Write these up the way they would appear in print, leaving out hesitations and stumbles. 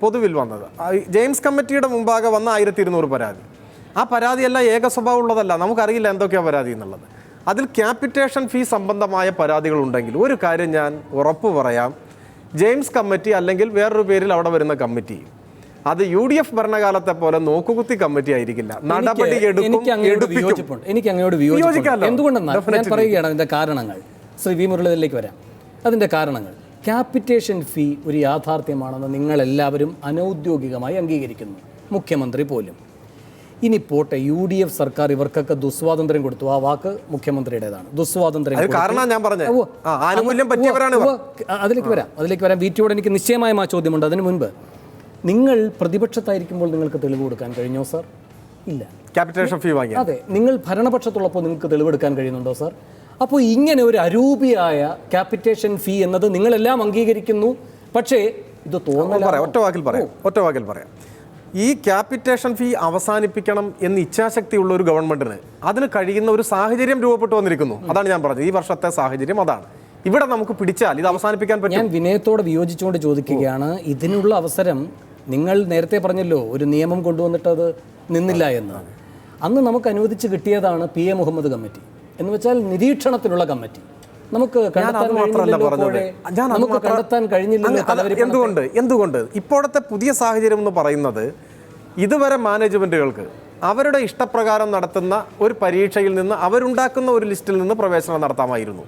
പൊതുവിൽ വന്നത്. ജെയിംസ് കമ്മിറ്റിയുടെ മുമ്പാകെ വന്ന 1200 പരാതി. ആ പരാതിയെല്ലാം ഏക സ്വഭാവം ഉള്ളതല്ല, നമുക്കറിയില്ല എന്തൊക്കെയാണ് പരാതി എന്നുള്ളത്. അതിൽ ക്യാപിറ്റേഷൻ ഫീ സംബന്ധമായ പരാതികളുണ്ടെങ്കിൽ ഒരു കാര്യം ഞാൻ ഉറപ്പ് പറയാം, ജെയിംസ് കമ്മിറ്റി അല്ലെങ്കിൽ വേറൊരു പേരിൽ അവിടെ വരുന്ന കമ്മിറ്റി അത് UDF ഭരണകാലത്തെ പോലെ നോക്കുകുത്തി കമ്മിറ്റി ആയിരിക്കില്ല. നടപടി എനിക്ക് അങ്ങോട്ട് വിയോജിക്കാം. എന്തുകൊണ്ടെന്നാൽ ഞാൻ പറയുകയാണ് അതിൻ്റെ കാരണങ്ങൾ. ശ്രീ വി മുരളീധരനിലേക്ക് വരാം. അതിൻ്റെ കാരണങ്ങൾ, ക്യാപിറ്റേഷൻ ഫീ ഒരു യാഥാർത്ഥ്യമാണെന്ന് നിങ്ങളെല്ലാവരും അനൗദ്യോഗികമായി അംഗീകരിക്കുന്നു, മുഖ്യമന്ത്രി പോലും. ഇനി പോട്ടെ, UDF സർക്കാർ ഇവർക്കൊക്കെ ദുസ്വാതന്ത്ര്യം കൊടുത്തു. ആ വാക്ക് മുഖ്യമന്ത്രിയുടേതാണ്, ദുസ്വാതന്ത്ര്യം. അതിലേക്ക് വരാം. വീട്ടിയോട് എനിക്ക് നിശ്ചയമായ ആ ചോദ്യമുണ്ട്. അതിനു മുൻപ്, നിങ്ങൾ പ്രതിപക്ഷത്തായിരിക്കുമ്പോൾ നിങ്ങൾക്ക് തെളിവ് കൊടുക്കാൻ കഴിഞ്ഞോ സാർ? ഇല്ല. ക്യാപിറ്റേഷൻ ഫീ വാങ്ങി. അതെ, നിങ്ങൾ ഭരണപക്ഷത്തുള്ളപ്പോൾ നിങ്ങൾക്ക് തെളിവെടുക്കാൻ കഴിയുന്നുണ്ടോ സാർ? അപ്പോൾ ഇങ്ങനെ ഒരു അരൂപിയായ ക്യാപിറ്റേഷൻ ഫീ എന്നത് നിങ്ങളെല്ലാം അംഗീകരിക്കുന്നു, പക്ഷേ ഇത് തോന്നല. ഒറ്റ വാക്കിൽ പറയാം. ഈ ക്യാപിറ്റേഷൻ ഫീ അവസാനിപ്പിക്കണം എന്ന് ഇച്ഛാശക്തിയുള്ള ഒരു ഗവൺമെന്റിന് അതിന് കഴിയുന്ന ഒരു സാഹചര്യം രൂപപ്പെട്ടു വന്നിരിക്കുന്നു. അതാണ് ഞാൻ പറഞ്ഞത്, ഈ വർഷത്തെ സാഹചര്യം അതാണ്. ഇവിടെ നമുക്ക് പിടിച്ചാൽ ഇത് അവസാനിപ്പിക്കാൻ പറ്റും. ഞാൻ വിനയത്തോടെ വിയോജിച്ചുകൊണ്ട് ചോദിക്കുകയാണ്, ഇതിനുള്ള അവസരം നിങ്ങൾ നേരത്തെ പറഞ്ഞല്ലോ, ഒരു നിയമം കൊണ്ടുവന്നിട്ട് അത് നിന്നില്ല എന്ന്. അന്ന് നമുക്ക് അനുവദിച്ച് കിട്ടിയതാണ് PA മുഹമ്മദ് കമ്മിറ്റി എന്ന് വെച്ചാൽ നിരീക്ഷണത്തിനുള്ള കമ്മിറ്റി. നമുക്ക് കണ്ടെത്താൻ കഴിഞ്ഞില്ലല്ലോ. എന്തുകൊണ്ട് ഇപ്പോഴത്തെ പുതിയ സാഹചര്യം എന്ന് പറയുന്നത്, ഇതുവരെ മാനേജ്മെന്റുകൾക്ക് അവരുടെ ഇഷ്ടപ്രകാരം നടത്തുന്ന ഒരു പരീക്ഷയിൽ നിന്ന് അവരുണ്ടാക്കുന്ന ഒരു ലിസ്റ്റിൽ നിന്ന് പ്രവേശനം നടത്താമായിരുന്നു.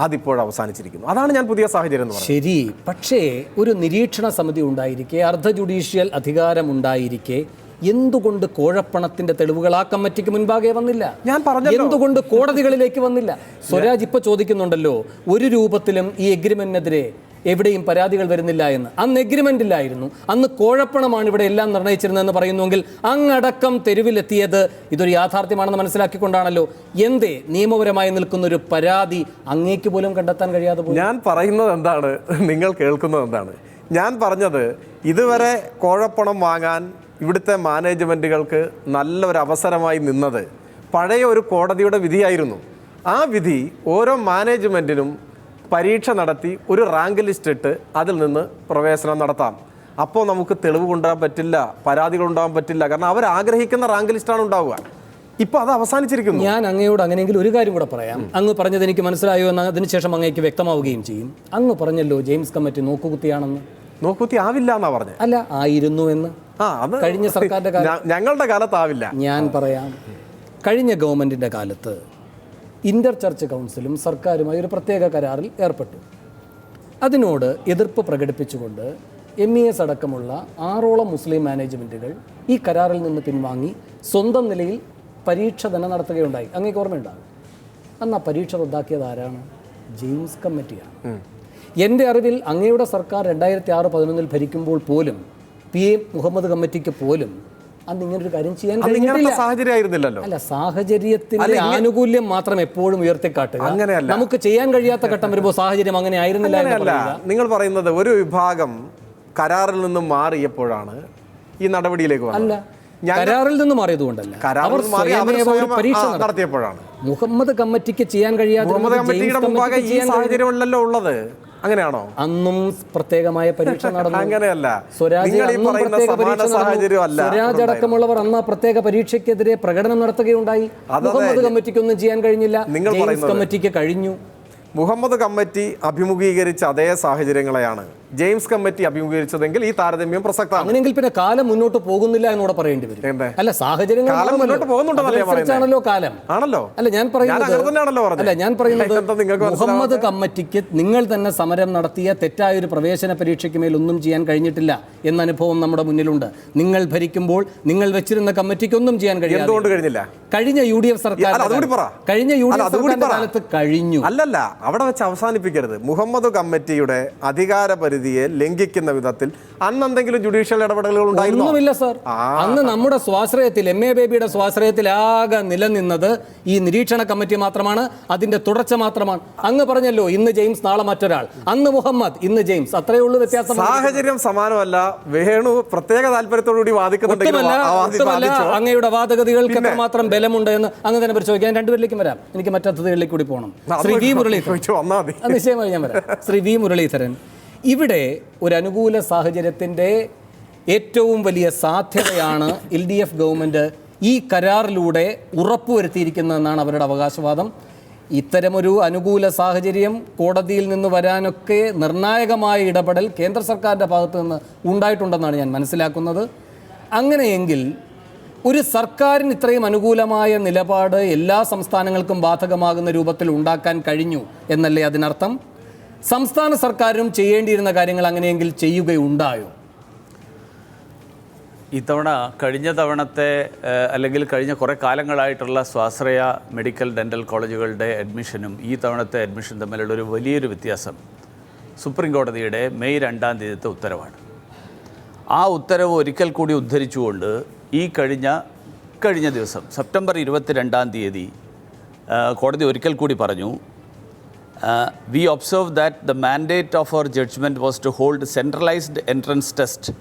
അതിപ്പോൾ അവസാനിച്ചിരിക്കുന്നു. അതാണ് ഞാൻ പുതിയ സാഹചര്യം എന്ന് പറയുന്നത്. ശരി, പക്ഷേ ഒരു നിരീക്ഷണ സമിതി ഉണ്ടായിരിക്കെ, അർദ്ധ ജുഡീഷ്യൽ അധികാരമുണ്ടായിരിക്കെ എന്തുകൊണ്ട് കോഴപ്പണത്തിന്റെ തെളിവുകൾ ആ കമ്മിറ്റിക്ക് മുൻപാകെ വന്നില്ല? ഞാൻ പറഞ്ഞു, എന്തുകൊണ്ട് കോടതികളിലേക്ക് വന്നില്ല? സ്വരാജ് ഇപ്പൊ ചോദിക്കുന്നുണ്ടല്ലോ, ഒരു രൂപത്തിലും ഈ എഗ്രിമെന്റിനെതിരെ എവിടെയും പരാതികൾ വരുന്നില്ല എന്ന്. അന്ന് എഗ്രിമെന്റ് ഇല്ലായിരുന്നു, അന്ന് കോഴപ്പണമാണ് ഇവിടെ എല്ലാം നിർണ്ണയിച്ചിരുന്നതെന്ന് പറയുന്നുവെങ്കിൽ അങ്ങടക്കം തെരുവിലെത്തിയത് ഇതൊരു യാഥാർത്ഥ്യമാണെന്ന് മനസ്സിലാക്കിക്കൊണ്ടാണല്ലോ. എന്തേ നിയമപരമായി നിൽക്കുന്ന ഒരു പരാതി അങ്ങേക്ക് പോലും കണ്ടെത്താൻ കഴിയാതെ പോയി? ഞാൻ പറയുന്നത് എന്താണ്, നിങ്ങൾ കേൾക്കുന്നത് എന്താണ്? ഞാൻ പറഞ്ഞത്, ഇതുവരെ കോഴപ്പണം വാങ്ങാൻ ഇവിടുത്തെ മാനേജ്മെൻറ്റുകൾക്ക് നല്ലൊരു അവസരമായി നിന്നത് പഴയ ഒരു കോടതിയുടെ വിധിയായിരുന്നു. ആ വിധി ഓരോ മാനേജ്മെൻറ്റിനും പരീക്ഷ നടത്തി ഒരു റാങ്ക് ലിസ്റ്റ് ഇട്ട് അതിൽ നിന്ന് പ്രവേശനം നടത്താം. അപ്പോൾ നമുക്ക് തെളിവ് കൊണ്ടുവരാൻ പറ്റില്ല, പരാതികൾ ഉണ്ടാകാൻ പറ്റില്ല. കാരണം അവർ ആഗ്രഹിക്കുന്ന റാങ്ക് ലിസ്റ്റാണ് ഉണ്ടാവുക. ഇപ്പോൾ അത് അവസാനിച്ചിരിക്കുന്നു. ഞാൻ അങ്ങയോട് അങ്ങനെയെങ്കിൽ ഒരു കാര്യം കൂടെ പറയാം. അങ്ങ് പറഞ്ഞത് എനിക്ക് മനസ്സിലായോ എന്ന് അതിനുശേഷം അങ്ങേക്ക് വ്യക്തമാവുകയും ചെയ്യും. അങ്ങ് പറഞ്ഞല്ലോ ജെയിംസ് കമ്മിറ്റി നോക്കുകുത്തിയാണെന്ന്. നോക്കുകുത്തി ആവില്ല എന്നാ പറഞ്ഞത്. അല്ല, ആയിരുന്നു എന്ന്. കഴിഞ്ഞ സർക്കാരിന്റെ ഞങ്ങളുടെ കാലത്താവില്ല. ഞാൻ പറയാം, കഴിഞ്ഞ ഗവൺമെന്റിന്റെ കാലത്ത് ഇന്റർ ചർച്ച് കൗൺസിലും സർക്കാരുമായി ഒരു പ്രത്യേക കരാറിൽ ഏർപ്പെട്ടു. അതിനോട് എതിർപ്പ് പ്രകടിപ്പിച്ചുകൊണ്ട് MES അടക്കമുള്ള 6ഓളം മുസ്ലിം മാനേജ്മെൻറ്റുകൾ ഈ കരാറിൽ നിന്ന് പിൻവാങ്ങി സ്വന്തം നിലയിൽ പരീക്ഷ തന്നെ നടത്തുകയുണ്ടായി. അങ്ങേക്ക് ഓർമ്മയുണ്ടാകും. അന്ന് ആ പരീക്ഷ റദ്ദാക്കിയത് ആരാണ്? ജെയിംസ് കമ്മിറ്റിയാണ്. എൻ്റെ അറിവിൽ അങ്ങയുടെ സർക്കാർ 2006-11 ഭരിക്കുമ്പോൾ പോലും PA മുഹമ്മദ് കമ്മിറ്റിക്ക് പോലും അന്ന് ഇങ്ങനൊരു കാര്യം ചെയ്യാൻ സാഹചര്യമായിരുന്നില്ലല്ലോ. അല്ല, സാഹചര്യത്തിന്റെ ആനുകൂല്യം മാത്രം എപ്പോഴും ഉയർത്തിക്കാട്ടുക. അങ്ങനെയല്ല, നമുക്ക് ചെയ്യാൻ കഴിയാത്ത ഘട്ടം വരുമ്പോൾ സാഹചര്യം അങ്ങനെ ആയിരുന്നില്ല. നിങ്ങൾ പറയുന്നത് ഒരു വിഭാഗം കരാറിൽ നിന്നും മാറിയപ്പോഴാണ് ഈ നടപടിയിലേക്ക് വന്നത്. അല്ല, കരാറിൽ നിന്ന് മാറിയതുകൊണ്ടല്ല, അവർ പരീക്ഷ നടത്തിയപ്പോഴാണ്. മുഹമ്മദ് കമ്മിറ്റിക്ക് ചെയ്യാൻ കഴിയാതെ സാഹചര്യമല്ലല്ലോ ഉള്ളത്. അങ്ങനെയാണോ? അന്നും പ്രത്യേകമായ പരീക്ഷ നടന്നു. അങ്ങനെയല്ല, സ്വരാജ് അടക്കമുള്ളവർ അന്ന് പ്രത്യേക പരീക്ഷയ്ക്കെതിരെ പ്രകടനം നടത്തുകയുണ്ടായി. മുഹമ്മദ് കമ്മിറ്റിക്കൊന്നും ചെയ്യാൻ കഴിഞ്ഞില്ല, ജെയിംസ് കമ്മിറ്റിക്ക് കഴിഞ്ഞു. മുഹമ്മദ് കമ്മിറ്റി അഭിമുഖീകരിച്ച അതേ സാഹചര്യങ്ങളെയാണ് ജെയിംസ് കമ്മിറ്റി അഭിമുഖീകരിച്ചതെങ്കിൽ ഈ താരതമ്യം പ്രസക്തമാണ്. അങ്ങനെയെങ്കിൽ പിന്നെ കാലം മുന്നോട്ട് പോകുന്നില്ല എന്നോട് പറയേണ്ടി വരും. അല്ല, സാഹചര്യങ്ങൾ കാലം ആണല്ലോ. അല്ല, ഞാൻ പറയുന്നത് മുഹമ്മദ് കമ്മിറ്റിക്ക് നിങ്ങൾ തന്നെ സമരം നടത്തിയ തെറ്റായൊരു പ്രവേശന പരീക്ഷയ്ക്ക് മേൽ ഒന്നും ചെയ്യാൻ കഴിഞ്ഞിട്ടില്ല എന്ന അനുഭവം നമ്മുടെ മുന്നിലുണ്ട്. നിങ്ങൾ ഭരിക്കുമ്പോൾ നിങ്ങൾ വെച്ചിരുന്ന കമ്മിറ്റിക്ക് ഒന്നും ചെയ്യാൻ കഴിഞ്ഞില്ല. കഴിഞ്ഞ UDF സർക്കാർ കാലത്ത് കഴിഞ്ഞു. അല്ലല്ല, അവിടെ വെച്ച് അവസാനിപ്പിക്കരുത്. മുഹമ്മദ് കമ്മിറ്റിയുടെ അധികാര പരിധിയെ ലംഘിക്കുന്ന വിധത്തിൽ അന്ന് എന്തെങ്കിലും ജുഡീഷ്യൽ ഇടപെടലുകൾ ഉണ്ടായിരുന്നില്ല സാർ. അന്ന് നമ്മുടെ സ്വാശ്രയത്തിൽ, MA ബേബിയുടെ സ്വാശ്രയത്തിൽ ആകെ നിലനിന്നത് ഈ നിരീക്ഷണ കമ്മിറ്റി മാത്രമാണ്, അതിന്റെ തുടർച്ച മാത്രമാണ്. അങ്ങ് പറഞ്ഞല്ലോ, ഇന്ന് ജെയിംസ് നാളെ മറ്റൊരാൾ, അന്ന് മുഹമ്മദ് ഇന്ന് ജെയിംസ്, അത്രയേ ഉള്ളൂ വ്യത്യാസം. സാഹചര്യം സമാനമല്ല. വേണു പ്രത്യേക താല്പര്യത്തോടുകൂടി വാദിക്കുന്നുണ്ടെങ്കിൽ അങ്ങയുടെ വാദഗതികൾക്ക് എത്രമാത്രം ബലമുണ്ട് എന്ന് അങ്ങ് തന്നെ പരിശോധിക്കാൻ. രണ്ടുപേരിലേക്കും വരാം, എനിക്ക് മറ്റതിഥികളിലേക്ക് കൂടി പോകണം. ശ്രീ വി മുരളീധരൻ, നിശ്ചയമായി ഞാൻ വരാം. ശ്രീ വി മുരളീധരൻ, ഇവിടെ ഒരു അനുകൂല സാഹചര്യത്തിൻ്റെ ഏറ്റവും വലിയ സാധ്യതയാണ് LDF ഗവൺമെൻറ് ഈ കരാറിലൂടെ ഉറപ്പുവരുത്തിയിരിക്കുന്നതെന്നാണ് അവരുടെ അവകാശവാദം. ഇത്തരമൊരു അനുകൂല സാഹചര്യം കോടതിയിൽ നിന്ന് വരാനൊക്കെ നിർണായകമായ ഇടപെടൽ കേന്ദ്ര സർക്കാരിൻ്റെ ഭാഗത്തു നിന്ന് ഉണ്ടായിട്ടുണ്ടെന്നാണ് ഞാൻ മനസ്സിലാക്കുന്നത്. അങ്ങനെയെങ്കിൽ ഒരു സർക്കാരിന് ഇത്രയും അനുകൂലമായ നിലപാട് എല്ലാ സംസ്ഥാനങ്ങൾക്കും ബാധകമാകുന്ന രൂപത്തിൽ ഉണ്ടാക്കാൻ കഴിഞ്ഞു എന്നല്ലേ അതിനർത്ഥം? സംസ്ഥാന സർക്കാരും ചെയ്യേണ്ടിയിരുന്ന കാര്യങ്ങൾ അങ്ങനെയെങ്കിൽ ചെയ്യുകയുണ്ടായോ? ഇത്തവണ കഴിഞ്ഞ തവണത്തെ അല്ലെങ്കിൽ കഴിഞ്ഞ കുറേ കാലങ്ങളായിട്ടുള്ള സ്വാശ്രയ മെഡിക്കൽ ഡെൻ്റൽ കോളേജുകളുടെ അഡ്മിഷനും ഈ തവണത്തെ അഡ്മിഷൻ തമ്മിലുള്ള ഒരു വലിയൊരു വ്യത്യാസം സുപ്രീം കോടതിയുടെ മെയ് 2-ാം തീയതിത്തെ ഉത്തരവാണ്. ആ ഉത്തരവ് ഒരിക്കൽ കൂടി ഉദ്ധരിച്ചുകൊണ്ട് ഈ കഴിഞ്ഞ ദിവസം സെപ്റ്റംബർ 22-ാം തീയതി കോടതി ഒരിക്കൽ കൂടി പറഞ്ഞു, we observe that the mandate of our judgment was to hold centralized entrance test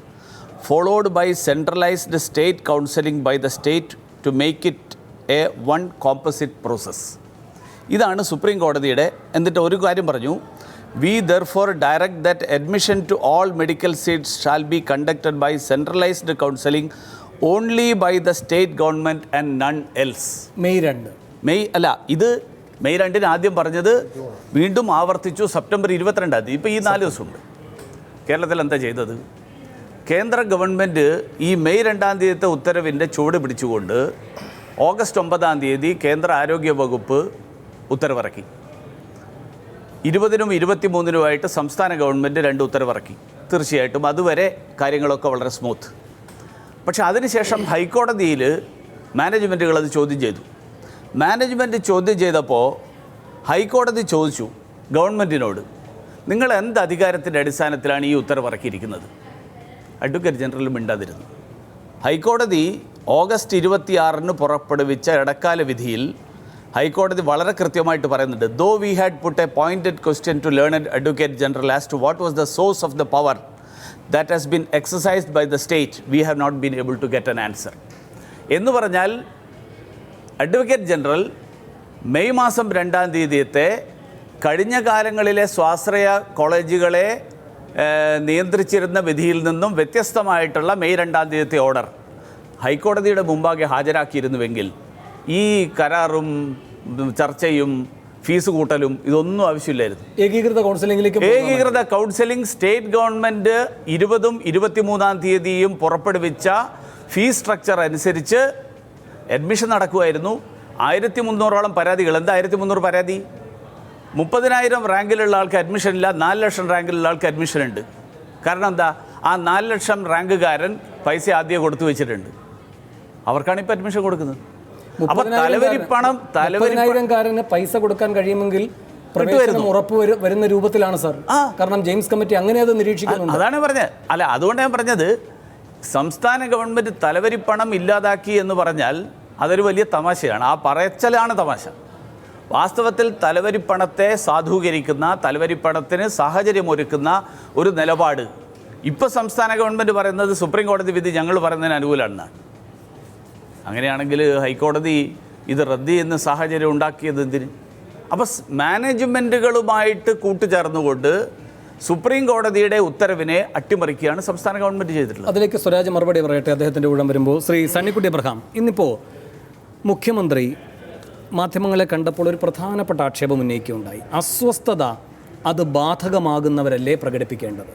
followed by centralized state counseling by the state to make it a one composite process. ഇതാണ് സുപ്രീം കോടതിയുടെ. എന്നിട്ട് ഒരു കാര്യം പറഞ്ഞു, we therefore direct that admission to all medical seats shall be conducted by centralized counseling only by the state government and none else. May 2 അല്ല, ഇത് May 2-ന് ആദ്യം പറഞ്ഞത് വീണ്ടും ആവർത്തിച്ചു സെപ്റ്റംബർ 22-ാം തീയതി. ഇപ്പോൾ ഈ 4 ദിവസമുണ്ട്. കേരളത്തിൽ എന്താ ചെയ്തത്? കേന്ദ്ര ഗവൺമെൻറ് ഈ മെയ് 2-ാം തീയതിത്തെ ഉത്തരവിൻ്റെ ചുവട് പിടിച്ചുകൊണ്ട് ഓഗസ്റ്റ് 9-ാം തീയതി കേന്ദ്ര ആരോഗ്യ വകുപ്പ് ഉത്തരവിറക്കി. 20-നും 23-നുമായിട്ട് സംസ്ഥാന ഗവൺമെൻറ് 2 ഉത്തരവിറക്കി. തീർച്ചയായിട്ടും അതുവരെ കാര്യങ്ങളൊക്കെ വളരെ സ്മൂത്ത്. പക്ഷെ അതിനുശേഷം ഹൈക്കോടതിയിൽ മാനേജ്മെൻറ്റുകൾ അത് ചോദ്യം ചെയ്തു. മാനേജ്മെൻറ്റ് ചോദ്യം ചെയ്തപ്പോൾ ഹൈക്കോടതി ചോദിച്ചു ഗവൺമെൻറ്റിനോട്, നിങ്ങൾ എന്ത് അധികാരത്തിൻ്റെ അടിസ്ഥാനത്തിലാണ് ഈ ഉത്തരവിറക്കിയിരിക്കുന്നത്? Advocate general മിണ്ടാതിരുന്നു. ഹൈക്കോടതി ഓഗസ്റ്റ് 26-ന് പുറപ്പെടുവിച്ച ഇടക്കാല വിധിയിൽ ഹൈക്കോടതി വളരെ കൃത്യമായിട്ട് പറയുന്നുണ്ട്, though we had put a pointed question to learned advocate general as to what was the source of the power that has been exercised by the state, we have not been able to get an answer. എന്ന് പറഞ്ഞാൽ advocate general May മാസം 2-ാം തീയതിയത്തെ കഴിഞ്ഞ കാലങ്ങളിലെ സ്വാശ്രയ കോളേജുകളെ നിയന്ത്രിച്ചിരുന്ന വിധിയിൽ നിന്നും വ്യത്യസ്തമായിട്ടുള്ള May 2-ാം തീയതിത്തെ order ഹൈക്കോടതിയുടെ മുമ്പാകെ ഹാജരാക്കിയിരുന്നുവെങ്കിൽ ഈ കരാറും ചർച്ചയും ഫീസ് കൂട്ടലും ഇതൊന്നും ആവശ്യമില്ലായിരുന്നു. ഏകീകൃത കൗൺസിലിംഗ് സ്റ്റേറ്റ് ഗവൺമെൻറ് 20-ഉം 23-ാം തീയതിയും പുറപ്പെടുവിച്ച ഫീസ് സ്ട്രക്ചർ അനുസരിച്ച് അഡ്മിഷൻ നടക്കുമായിരുന്നു. 1300-ഓളം പരാതികൾ. എന്താ 1300 പരാതി? 30,000 റാങ്കിലുള്ള ആൾക്ക് അഡ്മിഷൻ ഇല്ല, 4 ലക്ഷം റാങ്കിലുള്ള ആൾക്ക് അഡ്മിഷൻ ഉണ്ട്. കാരണം എന്താ? ആ 4 ലക്ഷം റാങ്കുകാരൻ പൈസ ആദ്യം കൊടുത്തു വെച്ചിട്ടുണ്ട്. അവർക്കാണ് ഇപ്പോൾ അഡ്മിഷൻ കൊടുക്കുന്നത്. അപ്പോൾ തലവരിപ്പണം പൈസ കൊടുക്കാൻ കഴിയുമെങ്കിൽ ഉറപ്പ് വരുന്ന രൂപത്തിലാണ് സാർ. കാരണം ജെയിംസ് കമ്മിറ്റി അങ്ങനെ അത് നിരീക്ഷിക്കുന്നു. അതാണ് പറഞ്ഞത്. അല്ല, അതുകൊണ്ട് ഞാൻ പറഞ്ഞത് സംസ്ഥാന ഗവൺമെൻറ് തലവരിപ്പണം ഇല്ലാതാക്കി എന്ന് പറഞ്ഞാൽ അതൊരു വലിയ തമാശയാണ്. ആ പറയച്ചലാണ് തമാശ. വാസ്തവത്തിൽ തലവരിപ്പണത്തെ സാധൂകരിക്കുന്ന, തലവരിപ്പണത്തിന് സാഹചര്യമൊരുക്കുന്ന ഒരു നിലപാട് ഇപ്പോൾ സംസ്ഥാന ഗവൺമെൻറ് പറയുന്നത് സുപ്രീം കോടതി വിധി ഞങ്ങൾ പറയുന്നതിന് അനുകൂലമാണ്. അങ്ങനെയാണെങ്കിൽ ഹൈക്കോടതി ഇത് റദ്ദ് ചെയ്യുന്ന സാഹചര്യം ഉണ്ടാക്കിയത് എന്തിന്? അപ്പോൾ മാനേജ്മെൻറ്റുകളുമായിട്ട് കൂട്ടുചേർന്നുകൊണ്ട് സുപ്രീം കോടതിയുടെ ഉത്തരവിനെ അട്ടിമറിക്കുകയാണ് സംസ്ഥാന ഗവൺമെൻറ് ചെയ്തിട്ടുള്ളത്. അതിലേക്ക് സ്വരാജ് മറുപടി പറയട്ടെ. അദ്ദേഹത്തിൻ്റെ ഊഴം വരുമ്പോൾ ശ്രീ സണ്ണിക്കുട്ടി അബ്രഹാം, ഇന്നിപ്പോൾ മുഖ്യമന്ത്രി മാധ്യമങ്ങളെ കണ്ടപ്പോൾ ഒരു പ്രധാനപ്പെട്ട ആക്ഷേപം ഉന്നയിക്കുകയുണ്ടായി. അസ്വസ്ഥത അത് ബാധകമാകുന്നവരല്ലേ പ്രകടിപ്പിക്കേണ്ടത്?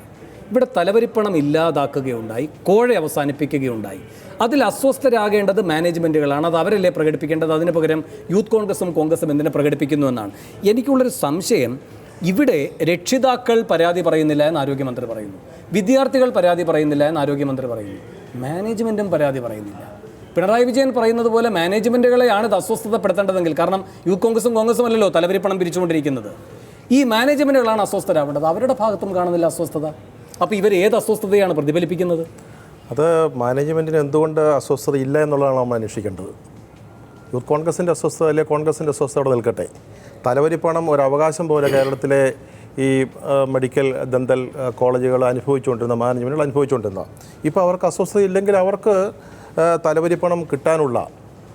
ഇവിടെ തലവരിപ്പണം ഇല്ലാതാക്കുകയുണ്ടായി, കോഴ അവസാനിപ്പിക്കുകയുണ്ടായി. അതിൽ അസ്വസ്ഥരാകേണ്ടത് മാനേജ്മെൻറ്റുകളാണ്, അത് അവരല്ലേ പ്രകടിപ്പിക്കേണ്ടത്. അതിന് പകരം യൂത്ത് കോൺഗ്രസും എന്തിനെ പ്രകടിപ്പിക്കുന്നു എന്നാണ് എനിക്കുള്ളൊരു സംശയം. ഇവിടെ രക്ഷിതാക്കൾ പരാതി പറയുന്നില്ല എന്ന് ആരോഗ്യമന്ത്രി പറയുന്നു, വിദ്യാർത്ഥികൾ പരാതി പറയുന്നില്ല എന്ന് ആരോഗ്യമന്ത്രി പറയുന്നു, മാനേജ്മെൻറ്റും പരാതി പറയുന്നില്ല. പിണറായി വിജയൻ പറയുന്നത് പോലെ മാനേജ്മെൻറ്റുകളെയാണ് ഇത് അസ്വസ്ഥതപ്പെടുത്തേണ്ടതെങ്കിൽ, കാരണം യൂത്ത് കോൺഗ്രസും അല്ലല്ലോ തലവരിപ്പണം പിരിച്ചുകൊണ്ടിരിക്കുന്നത്. ഈ മാനേജ്മെൻറ്റുകളാണ് അസ്വസ്ഥരാവേണ്ടത്. അവരുടെ ഭാഗത്തും കാണുന്നില്ല അസ്വസ്ഥത. അപ്പോൾ ഇവർ ഏത് അസ്വസ്ഥതയാണ് പ്രതിഫലിപ്പിക്കുന്നത്? അത് മാനേജ്മെൻറ്റിന് എന്തുകൊണ്ട് അസ്വസ്ഥത ഇല്ല എന്നുള്ളതാണ് നമ്മൾ അന്വേഷിക്കേണ്ടത്. യൂത്ത് കോൺഗ്രസിൻ്റെ അസ്വസ്ഥത അല്ലെങ്കിൽ കോൺഗ്രസിൻ്റെ അസ്വസ്ഥത അവിടെ നിൽക്കട്ടെ. തലവരിപ്പണം ഒരു അവകാശം പോലെ കേരളത്തിലെ ഈ മെഡിക്കൽ ദന്തൽ കോളേജുകൾ അനുഭവിച്ചുകൊണ്ടിരുന്ന, മാനേജ്മെൻറ്റുകൾ അനുഭവിച്ചുകൊണ്ടിരുന്ന, ഇപ്പോൾ അവർക്ക് അസ്വസ്ഥത ഇല്ലെങ്കിൽ അവർക്ക് തലവരിപ്പണം കിട്ടാനുള്ള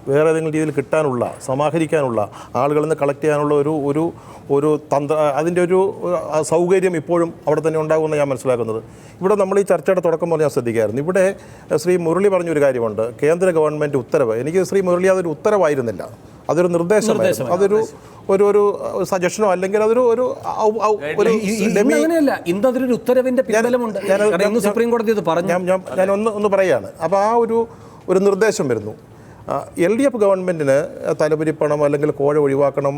വേറെ ഏതെങ്കിലും രീതിയിൽ കിട്ടാനുള്ള, സമാഹരിക്കാനുള്ള, ആളുകളിൽ നിന്ന് കളക്ട് ചെയ്യാനുള്ള ഒരു അതിൻ്റെ ഒരു സൗകര്യം ഇപ്പോഴും അവിടെ തന്നെ ഉണ്ടാകുമെന്ന് ഞാൻ മനസ്സിലാക്കുന്നത്. ഇവിടെ നമ്മൾ ഈ ചർച്ചയുടെ തുടക്കം പോലെ ഞാൻ ശ്രദ്ധിക്കായിരുന്നു. ഇവിടെ ശ്രീ മുരളി പറഞ്ഞൊരു കാര്യമുണ്ട്, കേന്ദ്ര ഗവൺമെൻറ് ഉത്തരവ്. എനിക്ക് ശ്രീ മുരളി അതൊരു ഉത്തരവായിരുന്നില്ല, അതൊരു നിർദ്ദേശമായിരുന്നു. അതൊരു ഒരു സജഷനോ അല്ലെങ്കിൽ അതൊരു അങ്ങനെയല്ല, ഇന്നതൊരു ഉത്തരവിന്റെ പിൻബലമുണ്ട്. സുപ്രീം കോടതി ഇത് പറഞ്ഞു. ഞാൻ ഒന്ന് പറയുകയാണ്. അപ്പോൾ ആ ഒരു നിർദ്ദേശം വരുന്നു. LDF ഗവൺമെൻറ്റിന് തലപരിപ്പണം അല്ലെങ്കിൽ കോഴ ഒഴിവാക്കണം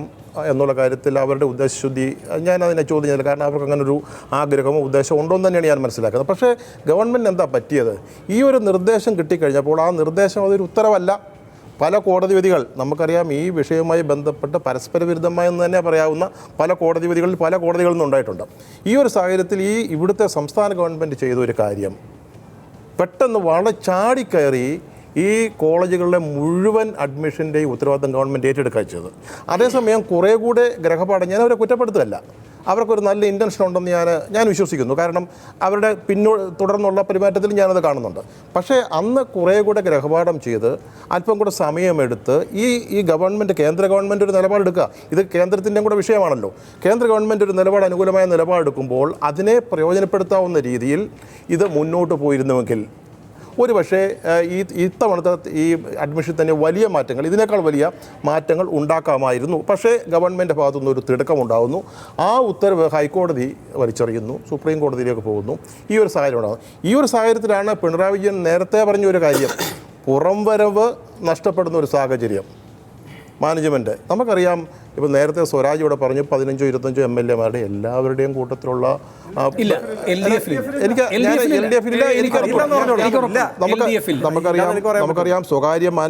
എന്നുള്ള കാര്യത്തിൽ അവരുടെ ഉദ്ദേശശുദ്ധി ഞാൻ അതിനെ ചോദ്യം ചെയ്തില്ല. കാരണം അവർക്ക് അങ്ങനെ ഒരു ആഗ്രഹമോ ഉദ്ദേശമോ ഉണ്ടോ എന്ന് തന്നെയാണ് ഞാൻ മനസ്സിലാക്കുന്നത്. പക്ഷേ ഗവൺമെൻറ് എന്താ പറ്റിയത്? ഈ ഒരു നിർദ്ദേശം കിട്ടിക്കഴിഞ്ഞപ്പോൾ ആ നിർദ്ദേശം അതൊരു ഉത്തരവല്ല. പല കോടതി വിധികൾ നമുക്കറിയാം, ഈ വിഷയവുമായി ബന്ധപ്പെട്ട് പരസ്പര വിരുദ്ധമായെന്ന് തന്നെ പറയാവുന്ന പല കോടതി വിധികളിൽ പല കോടതികളിൽ നിന്നുണ്ടായിട്ടുണ്ട്. ഈ ഒരു സാഹചര്യത്തിൽ ഇവിടുത്തെ സംസ്ഥാന ഗവൺമെൻറ് ചെയ്ത ഒരു കാര്യം, പെട്ടെന്ന് വളരെ ചാടിക്കയറി ഈ കോളേജുകളുടെ മുഴുവൻ അഡ്മിഷൻ്റെയും ഉത്തരവാദിത്തം ഗവൺമെൻറ് ഏറ്റെടുക്കുക ചെയ്തത്. അതേസമയം കുറേ കൂടെ ഗ്രഹപാഠം, ഞാൻ അവരെ കുറ്റപ്പെടുത്തുകയല്ല, അവർക്കൊരു നല്ല ഇൻറ്റൻഷൻ ഉണ്ടെന്ന് ഞാൻ വിശ്വസിക്കുന്നു. കാരണം അവരുടെ തുടർന്നുള്ള പെരുമാറ്റത്തിൽ ഞാനത് കാണുന്നുണ്ട്. പക്ഷേ അന്ന് കുറേ കൂടെ ഗ്രഹപാഠം ചെയ്ത് അല്പം കൂടെ സമയമെടുത്ത് ഈ ഗവൺമെൻറ്, കേന്ദ്ര ഗവൺമെൻറ് ഒരു നിലപാടെടുക്കുക. ഇത് കേന്ദ്രത്തിൻ്റെയും കൂടെ വിഷയമാണല്ലോ. കേന്ദ്ര ഗവൺമെൻറ് ഒരു അനുകൂലമായ നിലപാടെടുക്കുമ്പോൾ അതിനെ പ്രയോജനപ്പെടുത്താവുന്ന രീതിയിൽ ഇത് മുന്നോട്ട് പോയിരുന്നുവെങ്കിൽ ഒരു പക്ഷേ ഇത്തവണത്തെ ഈ അഡ്മിഷൻ തന്നെ വലിയ മാറ്റങ്ങൾ, ഇതിനേക്കാൾ വലിയ മാറ്റങ്ങൾ ഉണ്ടാക്കാമായിരുന്നു. പക്ഷേ ഗവൺമെൻറ് ഭാഗത്തുനിന്ന് ഒരു തിടുക്കമുണ്ടാകുന്നു. ആ ഉത്തരവ് ഹൈക്കോടതി വലിച്ചെറിയുന്നു, സുപ്രീം കോടതിയിലേക്ക് പോകുന്നു. ഈ ഒരു സാഹചര്യം ഉണ്ടാകുന്നു. ഈ ഒരു സാഹചര്യത്തിലാണ് പിണറായി വിജയൻ നേരത്തെ പറഞ്ഞൊരു കാര്യം, പുറംവരവ് നഷ്ടപ്പെടുന്ന ഒരു സാഹചര്യം മാനേജ്മെൻറ്റ്. നമുക്കറിയാം, ഇപ്പോൾ നേരത്തെ സ്വരാജ് ഇവിടെ പറഞ്ഞു 15-25 MLA-മാരുടെ എല്ലാവരുടെയും കൂട്ടത്തിലുള്ള നമുക്കറിയാം സ്വകാര്യ